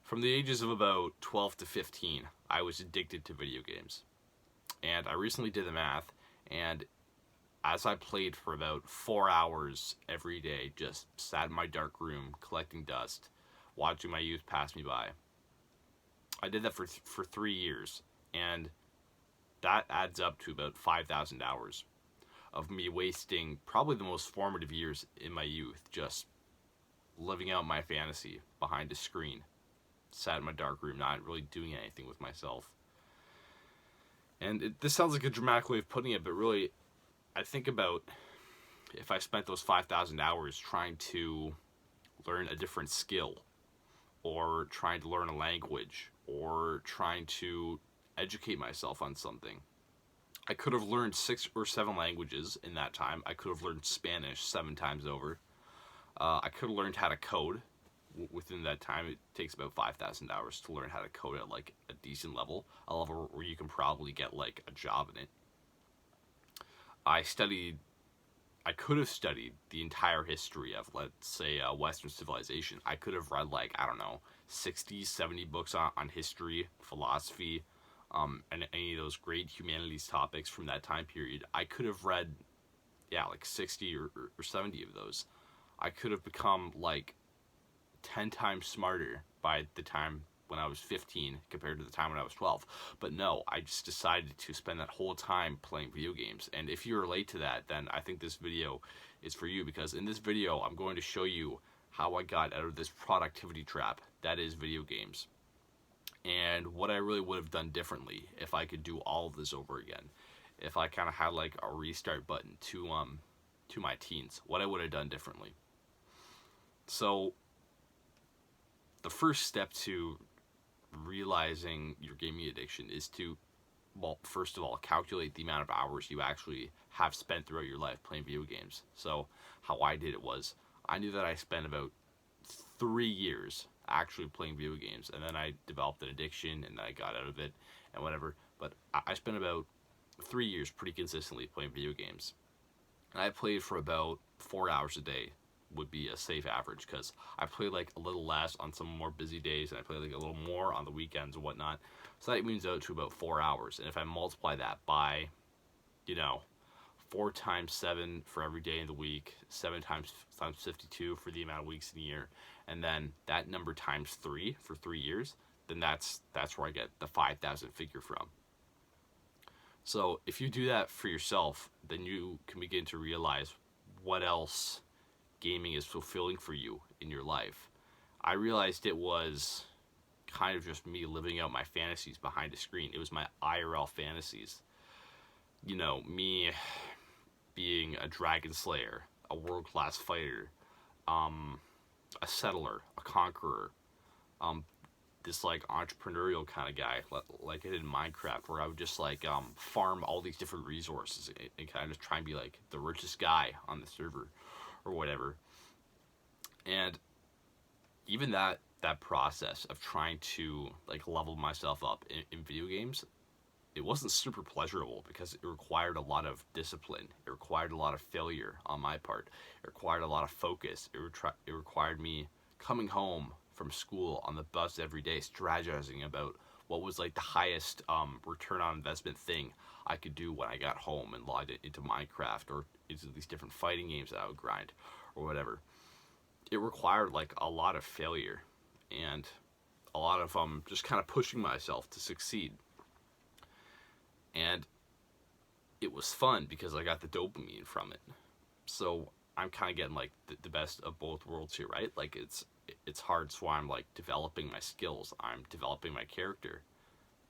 From the ages of about 12 to 15, I was addicted to video games. And I recently did the math, and as I played for about 4 hours every day, just sat in my dark room collecting dust, watching my youth pass me by. I did that for 3 years, and that adds up to about 5,000 hours of me wasting probably the most formative years in my youth just living out my fantasy behind a screen, sat in my dark room, not really doing anything with myself. And this sounds like a dramatic way of putting it, but really, I think about if I spent those 5,000 hours trying to learn a different skill, or trying to learn a language, or trying to educate myself on something. I could have learned 6 or 7 languages in that time. I could have learned Spanish 7 times over. I could have learned how to code within that time. It takes about 5,000 hours to learn how to code at like a decent level, a level where you can probably get like a job in it. I could have studied the entire history of, let's say, Western civilization. I could have read, like, I don't know, 60, 70 books on history, philosophy, and any of those great humanities topics from that time period. I could have read, yeah, like 60 or 70 of those. I could have become, like, 10 times smarter by the time when I was 15 compared to the time when I was 12. But no, I just decided to spend that whole time playing video games. And if you relate to that, then I think this video is for you, because in this video, I'm going to show you how I got out of this productivity trap that is video games, and what I really would have done differently if I could do all of this over again. If I kind of had like a restart button to my teens, what I would have done differently. So the first step to realizing your gaming addiction is to, well, first of all, calculate the amount of hours you actually have spent throughout your life playing video games. So how I did it was, I knew that I spent about 3 years actually playing video games, and then I developed an addiction, and then I got out of it, and whatever. But I spent about 3 years pretty consistently playing video games. And I played for about 4 hours a day, would be a safe average, because I play like a little less on some more busy days, and I play like a little more on the weekends and whatnot. So that means out to about 4 hours. And if I multiply that by, 4 times 7 for every day in the week, 7 times 52 for the amount of weeks in a year, and then that number times 3 for 3 years, then that's where I get the 5,000 figure from. So if you do that for yourself, then you can begin to realize what else gaming is fulfilling for you in your life. I realized it was kind of just me living out my fantasies behind a screen. It was my IRL fantasies. Me being a dragon slayer, a world-class fighter, a settler, a conqueror, this like entrepreneurial kind of guy, like I did in Minecraft, where I would just like farm all these different resources and kind of just try and be like the richest guy on the server or whatever. And even that process of trying to like level myself up in video games, it wasn't super pleasurable, because it required a lot of discipline. It required a lot of failure on my part. It required a lot of focus. It required me coming home from school on the bus every day, strategizing about what was like the highest return on investment thing I could do when I got home and logged it into Minecraft or into these different fighting games that I would grind or whatever. It required like a lot of failure and a lot of just kind of pushing myself to succeed. And it was fun because I got the dopamine from it. So I'm kind of getting like the best of both worlds here, right? Like it's hard, so I'm like developing my skills. I'm developing my character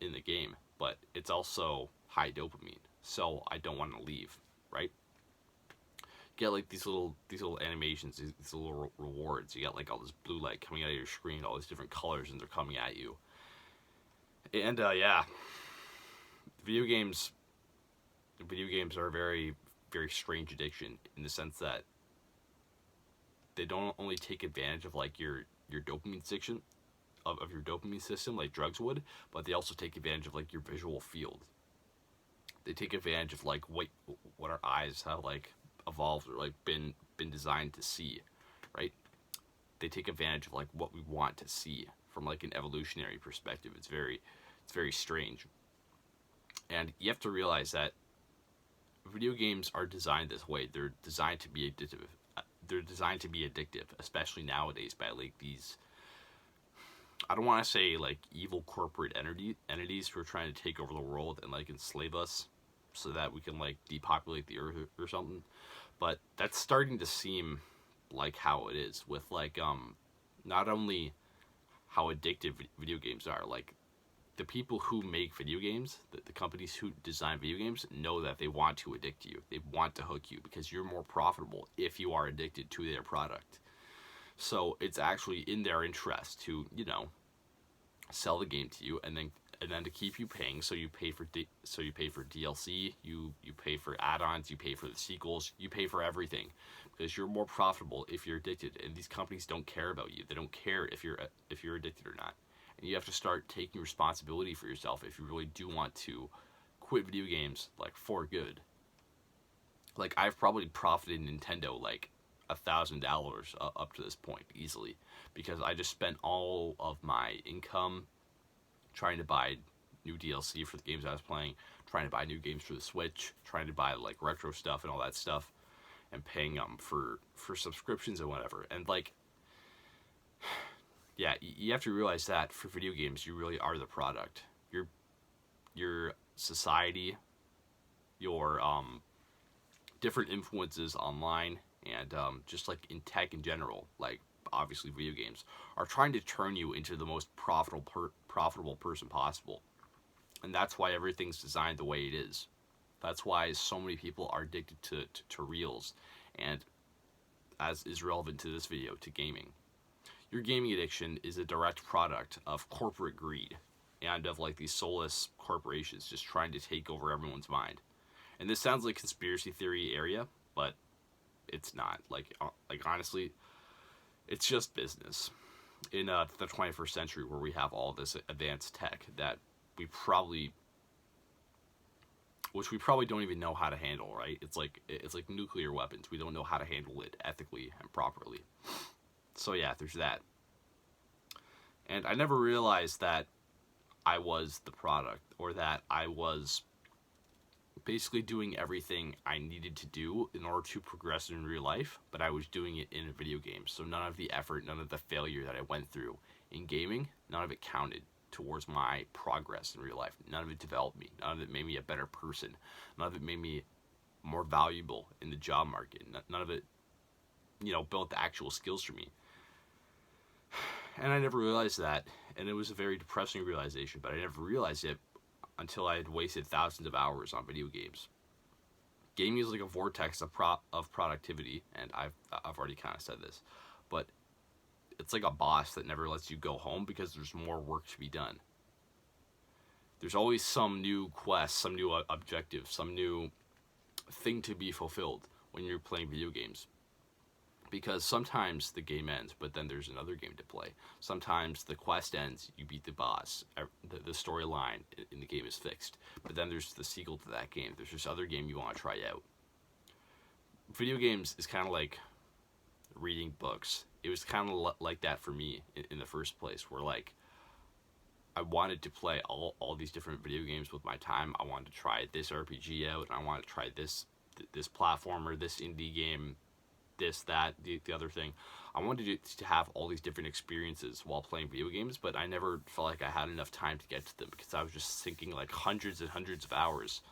in the game, but it's also high dopamine, so I don't want to leave, right? You get like these little animations, these little rewards. You get like all this blue light coming out of your screen, all these different colors, and they're coming at you. And yeah, video games are a very, very strange addiction, in the sense that they don't only take advantage of like your dopamine addiction of your dopamine system like drugs would, but they also take advantage of like your visual field. They take advantage of like what our eyes have like evolved or like been designed to see, right? They take advantage of like what we want to see from like an evolutionary perspective. It's very strange. And you have to realize that video games are designed this way. They're designed to be addictive. They're designed to be addictive, especially nowadays by like these, I don't want to say like evil corporate entities who are trying to take over the world and like enslave us so that we can like depopulate the earth or something. But that's starting to seem like how it is with like not only how addictive video games are, like the people who make video games, the companies who design video games know that they want to addict you. They want to hook you because you're more profitable if you are addicted to their product. So it's actually in their interest to, you know, sell the game to you and then to keep you paying. So you pay for DLC, you pay for add-ons, you pay for the sequels, you pay for everything because you're more profitable if you're addicted. And these companies don't care about you. They don't care if you're addicted or not. And you have to start taking responsibility for yourself if you really do want to quit video games like for good. Like I've probably profited Nintendo like $1,000 up to this point easily because I just spent all of my income trying to buy new DLC for the games I was playing, trying to buy new games for the Switch, trying to buy like retro stuff and all that stuff, and paying for subscriptions and whatever. And like, yeah, you have to realize that for video games, you really are the product. Your society, your different influences online, and just like in tech in general, like obviously video games, are trying to turn you into the most profitable person possible. And that's why everything's designed the way it is. That's why so many people are addicted to reels, and as is relevant to this video, to gaming. Your gaming addiction is a direct product of corporate greed and of like these soulless corporations just trying to take over everyone's mind. And this sounds like conspiracy theory area, but it's not. Like honestly, it's just business. In the 21st century, where we have all this advanced tech that which we probably don't even know how to handle, right? It's like nuclear weapons. We don't know how to handle it ethically and properly. So yeah, there's that. And I never realized that I was the product, or that I was basically doing everything I needed to do in order to progress in real life, but I was doing it in a video game. So none of the effort, none of the failure that I went through in gaming, none of it counted towards my progress in real life. None of it developed me. None of it made me a better person. None of it made me more valuable in the job market. None of it, you know, built the actual skills for me. And I never realized that, and it was a very depressing realization, but I never realized it until I had wasted thousands of hours on video games. Gaming is like a vortex of productivity, and I've already kind of said this, but it's like a boss that never lets you go home because there's more work to be done. There's always some new quest, some new objective, some new thing to be fulfilled when you're playing video games. Because sometimes the game ends, but then there's another game to play. Sometimes the quest ends, you beat the boss, the storyline in the game is fixed. But then there's the sequel to that game. There's this other game you want to try out. Video games is kind of like reading books. It was kind of like that for me in the first place, where like I wanted to play all these different video games with my time. I wanted to try this RPG out, and I wanted to try this platformer, this indie game, this, that, the other thing. I wanted to have all these different experiences while playing video games, but I never felt like I had enough time to get to them because I was just sinking like hundreds and hundreds of hours,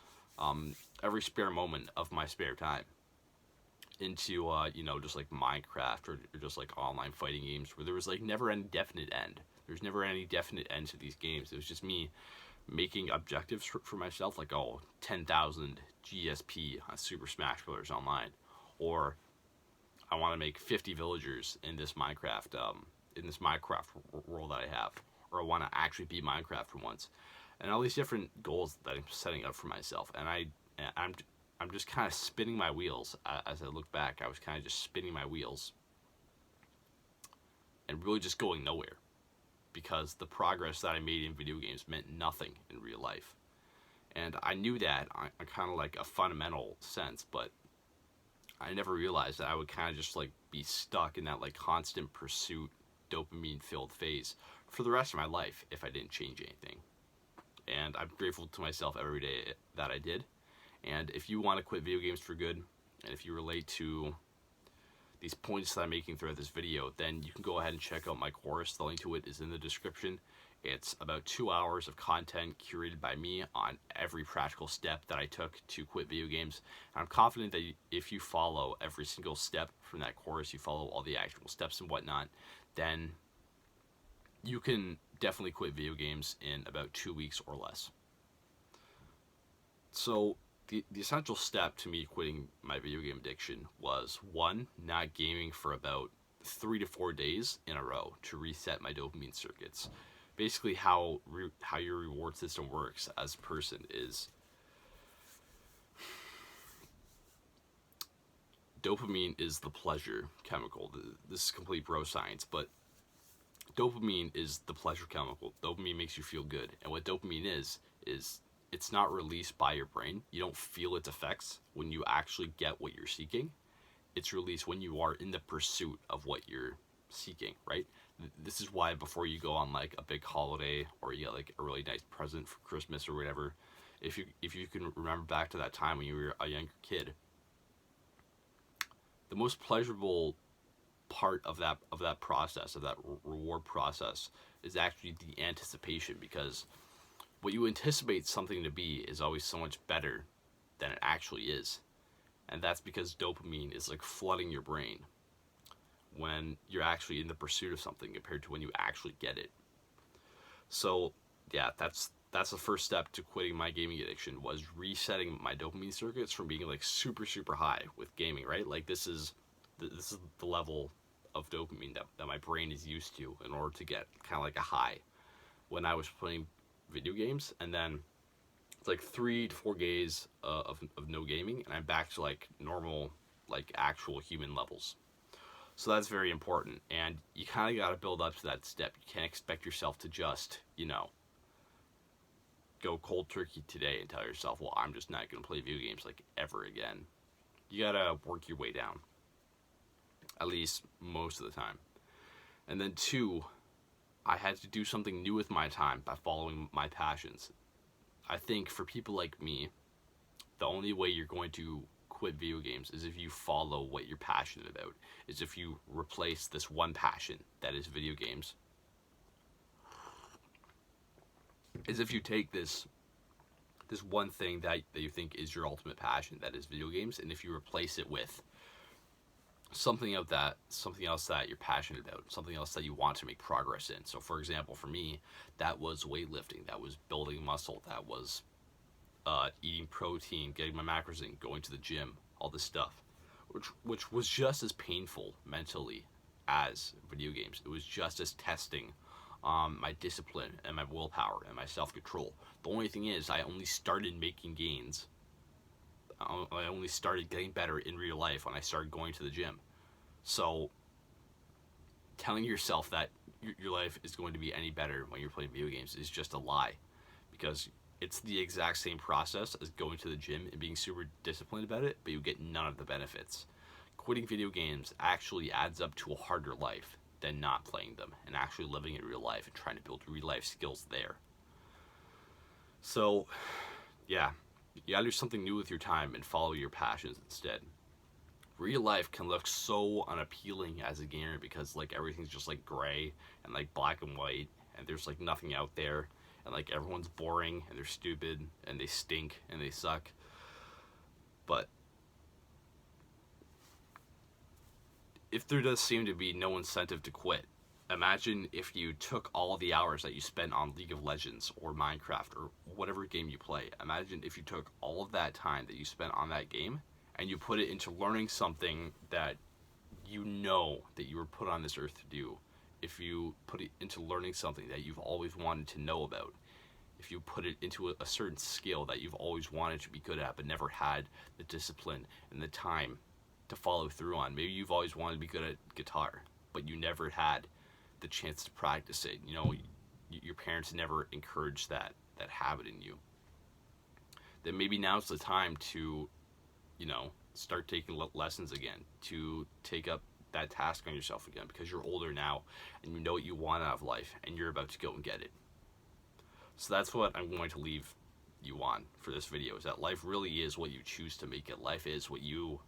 every spare moment of my spare time, into you know, just like Minecraft or just like online fighting games where there was like never any definite end. There's never any definite end to these games. It was just me making objectives for myself, like 10,000 GSP on Super Smash Bros. Online, or I want to make 50 villagers in this Minecraft world that I have, or I want to actually beat Minecraft for once, and all these different goals that I'm setting up for myself. And I'm just kind of spinning my wheels. As I look back, I was kind of just spinning my wheels and really just going nowhere, because the progress that I made in video games meant nothing in real life. And I knew that on kind of like a fundamental sense, but I never realized that I would kind of just like be stuck in that like constant pursuit dopamine filled phase for the rest of my life if I didn't change anything. And I'm grateful to myself every day that I did. And if you want to quit video games for good, and if you relate to these points that I'm making throughout this video, then you can go ahead and check out my course. The link to it is in the description. It's about 2 hours of content curated by me on every practical step that I took to quit video games. And I'm confident that if you follow every single step from that course, you follow all the actual steps and whatnot, then you can definitely quit video games in about 2 weeks or less. So the essential step to me quitting my video game addiction was, one, not gaming for about 3 to 4 days in a row to reset my dopamine circuits. Basically, how your reward system works as a person is dopamine is the pleasure chemical. This is complete bro science, but dopamine is the pleasure chemical. Dopamine makes you feel good, and what dopamine is it's not released by your brain. You don't feel its effects when you actually get what you're seeking. It's released when you are in the pursuit of what you're seeking, right? This is why before you go on like a big holiday or you get like a really nice present for Christmas or whatever, if you can remember back to that time when you were a younger kid, the most pleasurable part of that process, of that reward process, is actually the anticipation, because what you anticipate something to be is always so much better than it actually is. And that's because dopamine is like flooding your brain when you're actually in the pursuit of something compared to when you actually get it. So yeah, that's the first step to quitting my gaming addiction, was resetting my dopamine circuits from being like super high with gaming, right? Like this is the level of dopamine that my brain is used to in order to get kind of like a high when I was playing video games. And then it's like 3 to 4 days of no gaming, and I'm back to like normal, like actual human levels. So that's very important, and you kind of got to build up to that step. You can't expect yourself to just, go cold turkey today and tell yourself, well, I'm just not going to play video games like ever again. You got to work your way down, at least most of the time. And then 2, I had to do something new with my time by following my passions. I think for people like me, the only way you're going to quit video games is if you follow what you're passionate about, is if you replace this one passion that is video games, is if you take this one thing that you think is your ultimate passion, that is video games, and if you replace it with something else that you're passionate about, something else that you want to make progress in. So for example, for me, that was weightlifting, that was building muscle, that was eating protein, getting my macros in, going to the gym, all this stuff, which was just as painful mentally as video games. It was just as testing my discipline and my willpower and my self-control. The only thing is, I only started making gains, I only started getting better in real life when I started going to the gym. So telling yourself that your life is going to be any better when you're playing video games is just a lie, because it's the exact same process as going to the gym and being super disciplined about it, but you get none of the benefits. Quitting video games actually adds up to a harder life than not playing them and actually living in real life and trying to build real life skills there. So yeah, you gotta do something new with your time and follow your passions instead. Real life can look so unappealing as a gamer because like everything's just like gray and like black and white, and there's like nothing out there, and like everyone's boring and they're stupid and they stink and they suck. But if there does seem to be no incentive to quit, imagine if you took all the hours that you spent on League of Legends or Minecraft or whatever game you play. Imagine if you took all of that time that you spent on that game and you put it into learning something that you know that you were put on this earth to do. If you put it into learning something that you've always wanted to know about. If you put it into a certain skill that you've always wanted to be good at but never had the discipline and the time to follow through on. Maybe you've always wanted to be good at guitar, but you never had the chance to practice it. Your parents never encouraged that habit in you. Then maybe now's the time to start taking lessons again, to take up that task on yourself again, because you're older now and you know what you want out of life and you're about to go and get it. So that's what I'm going to leave you on for this video, is that life really is what you choose to make it. Life is what you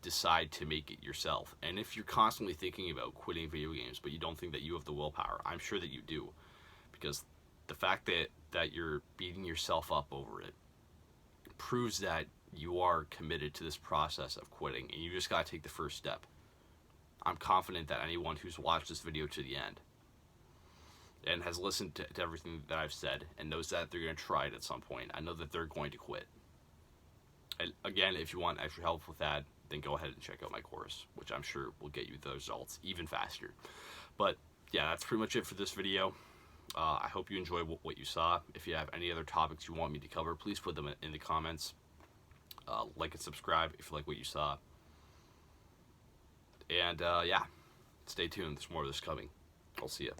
decide to make it yourself. And if you're constantly thinking about quitting video games but you don't think that you have the willpower, I'm sure that you do, because the fact that you're beating yourself up over it proves that you are committed to this process of quitting, and you just got to take the first step. I'm confident that anyone who's watched this video to the end and has listened to everything that I've said and knows that they're going to try it at some point, I know that they're going to quit. And again, if you want extra help with that, then go ahead and check out my course, which I'm sure will get you the results even faster. But yeah, that's pretty much it for this video. I hope you enjoyed what you saw. If you have any other topics you want me to cover, please put them in the comments. Like and subscribe if you like what you saw. And yeah, stay tuned. There's more of this coming. I'll see you.